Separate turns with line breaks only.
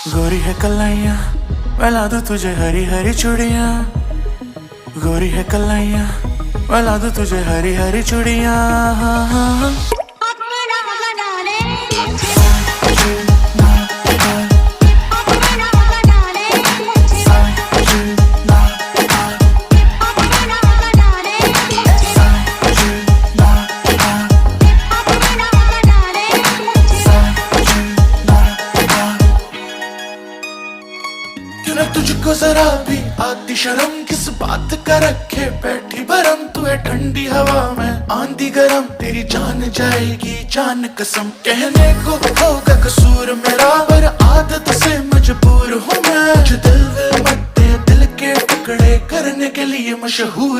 गोरी है कलाइया मैं ला दूं तुझे हरी हरी चूड़ियां। गोरी है कलाइया मैं ला दूं तुझे हरी हरी चूड़ियां। क्यों ना तुझको जरा भी आती शर्म, किस बात का रखे बैठी भरम। तू है ठंडी हवा में आंधी गरम, तेरी जान जाएगी जान कसम। कहने को होगा कसूर मेरा, पर आदत से मजबूर हूँ मैं। जो दिल मत दे, दिल के टुकड़े करने के लिए मशहूर